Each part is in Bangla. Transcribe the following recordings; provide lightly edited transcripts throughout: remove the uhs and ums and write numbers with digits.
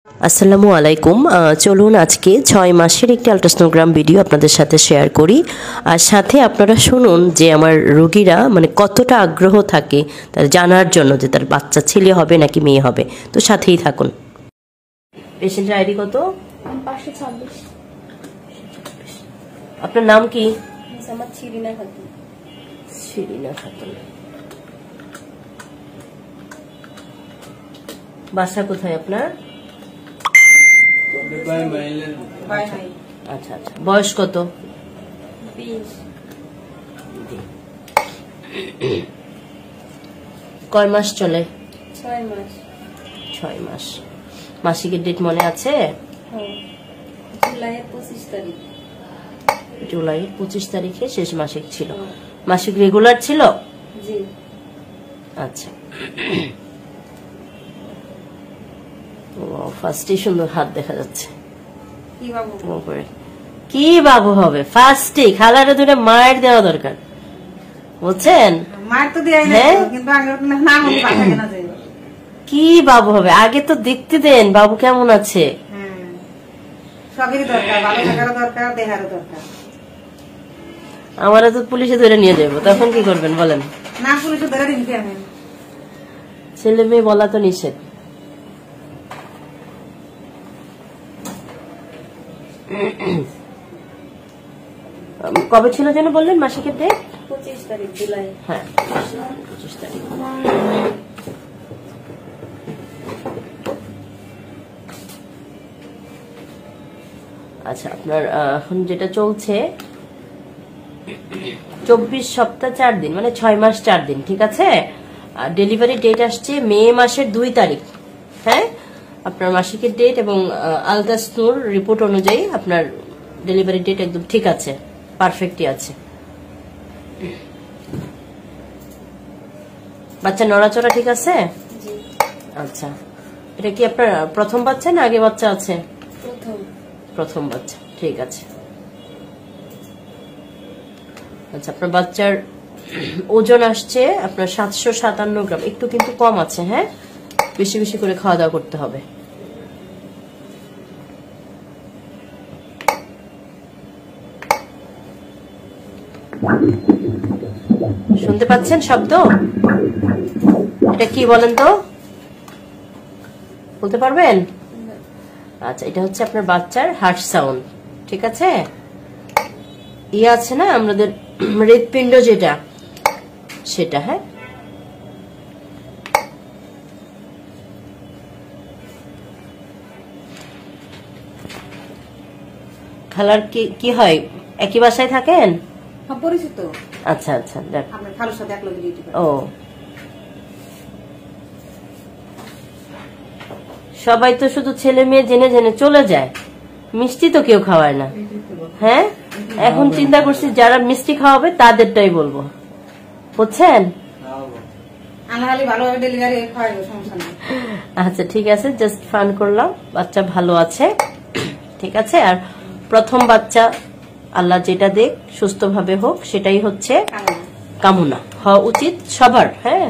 আসসালামু আলাইকুম। চলুন আজকে 6 মাসের একটি আল্ট্রাসোনোগ্রাম ভিডিও আপনাদের সাথে শেয়ার করি। আর সাথে আপনারা শুনুন যে আমার রোগীরা মানে কতটা আগ্রহ থাকে তার জানার জন্য যে তার বাচ্চা ছেলে হবে নাকি মেয়ে হবে। তো সাথেই থাকুন। পেশেন্টের আইডি কত? 526। আপনার নাম কি? আমার শিরিনা খাতুন। শিরিনা খাতুন। বাসা কোথায় আপনার? আচ্ছা আচ্ছা। বয়স কত? 20। কয় মাস চলে? 6 মাস। 6 মাস। মাসিকের ডেট মনে আছে? জুলাইয়ের 25 তারিখ। জুলাইয়ের 25 তারিখে শেষ মাসিক ছিল। মাসিক রেগুলার ছিল? জি। আচ্ছা। ফার্স্টে সুন্দর হাত দেখা যাচ্ছে। কি বাবু? কি বাবু হবে? ফার্স্টে খালারে ধরে মায়ের দেওয়া দরকার, বুঝছেন? মায়ের তো দেয়াই না, কিন্তু আগে নাম পাঠায় না যায়। কি বাবু হবে? আগে তো দেখতে দেন বাবু কেমন আছে। সবেরই দরকার, ভালো থাকারও দরকার, দেহারও দরকার। আমারা তো পুলিশে ধরে নিয়ে যাবো, তখন কি করবেন বলেন? না, পুলিশে ধরে দিন কেন? ছেলে মেয়ে বলা তো নিষেধ। কবে ছিল যেন বললেন মাসিকের ডেট? 25 তারিখ জুলাই। হ্যাঁ, 25 তারিখ। আচ্ছা, আপনার এখন যেটা চলছে 24 সপ্তাহ 4 দিন, মানে 6 মাস 4 দিন, ঠিক আছে? আর ডেলিভারি ডেট আসছে মে মাসের 2 তারিখ। হ্যাঁ, আপনার মাসিকের ডেট এবং আলট্রাসাউন্ড রিপোর্ট অনুযায়ী আপনার ডেলিভারি ডেট একদম ঠিক আছে, পারফেক্টই আছে। বাচ্চা নড়াচড়া ঠিক আছে? আচ্ছা, এটা কি আপনার প্রথম বাচ্চা না আগে বাচ্চা আছে? প্রথম বাচ্চা, ঠিক আছে। আচ্ছা, আপনার বাচ্চার ওজন আসছে আপনার 757 গ্রাম, একটু কিন্তু কম আছে। হ্যাঁ, বেশি বেশি করে খাওয়া দাওয়া করতে হবে। শুনতে পাচ্ছেন শব্দ? এটা কি বলেন তো, বলতে পারবেন? আচ্ছা, এটা হচ্ছে আপনার বাচ্চার হার্ট সাউন্ড, ঠিক আছে? ইয়ে আছে না আমাদের হৃৎপিণ্ড যেটা, সেটা। হ্যাঁ, খালার কি হয়, একই বাসায় থাকেন? পরিচিত। আচ্ছা আচ্ছা, দেখ আপনার খালার সাথে একলগে ডিউটি করে। ও, সবাই তো শুধু ছেলে মেয়ে জেনে জেনে চলে যায়, মিষ্টি তো কেউ খাওয়ায় না। হ্যাঁ, এখন চিন্তা করছি যারা মিষ্টি খাওয়াবে তাদেরটাই বলবো, বুঝছেন? আচ্ছা, ঠিক আছে, জাস্ট ফান করলাম। বাচ্চা ভালো আছে, ঠিক আছে। আর প্রথম বাচ্চা আল্লাহ যেটা দেখ সুস্থভাবে হোক, সেটাই হচ্ছে কামনা হওয়া উচিত সবার। হ্যাঁ,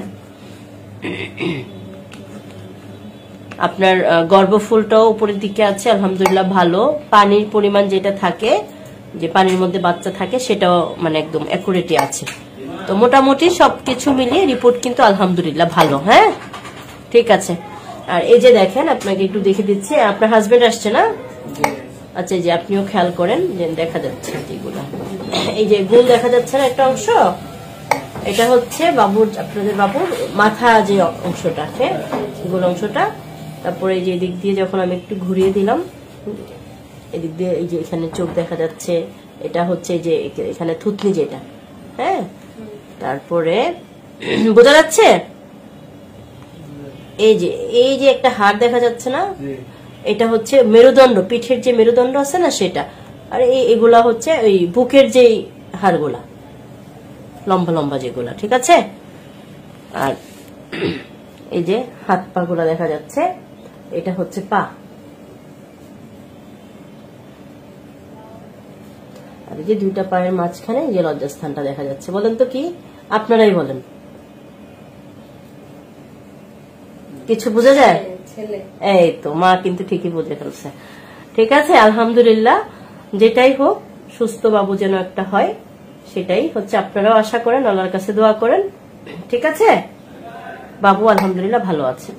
আপনার গর্ভফুলটাও উপরের দিকে আছে, আলহামদুলিল্লাহ ভালো। পানির পরিমাণ যেটা থাকে, যে পানির মধ্যে বাচ্চা থাকে, সেটাও মানে একদম অ্যাকুরেটই আছে। তো মোটামুটি সবকিছু মিলিয়ে রিপোর্ট কিন্তু আলহামদুলিল্লাহ ভালো। হ্যাঁ, ঠিক আছে। আর এই যে দেখেন, আপনাকে একটু দেখে দিচ্ছি, আপনার হাজবেন্ড আসছে না? আচ্ছা, এই যে আপনিও খেয়াল করেন যে দেখা যাচ্ছে যেগুলো, এই যে গোল দেখা যাচ্ছে না একটা অংশ, এটা হচ্ছে বাবুর, আপনাদের বাবুর মাথা যে অংশটা, হ্যাঁ, গোল অংশটা। তারপরে এই যে এদিক দিয়ে যখন আমি একটু ঘুরিয়ে দিলাম, এদিক দিয়ে এই যে এখানে চোখ দেখা যাচ্ছে, এটা হচ্ছে যে এখানে থুতনি যেটা। হ্যাঁ, তারপরে বোঝা যাচ্ছে এই যে একটা হাড় দেখা যাচ্ছে না, এটা হচ্ছে মেরুদণ্ড, পিঠের যে মেরুদণ্ড আছে না সেটা। আর এগুলা হচ্ছে ওই বুকের যে হাড়গুলা, লম্বা লম্বা যেগুলা, ঠিক আছে। আর এই যে হাত পা গুলা দেখা যাচ্ছে, এটা হচ্ছে পা। আর এই যে দুইটা পায়ের মাঝখানে যে লজ্জাস্থানটা দেখা যাচ্ছে। বলেন তো কি, আপনারাই বলেন, কিছু বোঝা যায়? ছেলে। এই তো মা কিন্তু ঠিকই বুঝে ফেলছে। ঠিক আছে, আলহামদুলিল্লাহ, যেটাই হোক সুস্থ বাবু যেন একটা হয়, সেটাই হচ্ছে। আপনারাও আশা করেন, আল্লাহর কাছে দোয়া করেন। ঠিক আছে, বাবু আলহামদুলিল্লাহ ভালো আছে।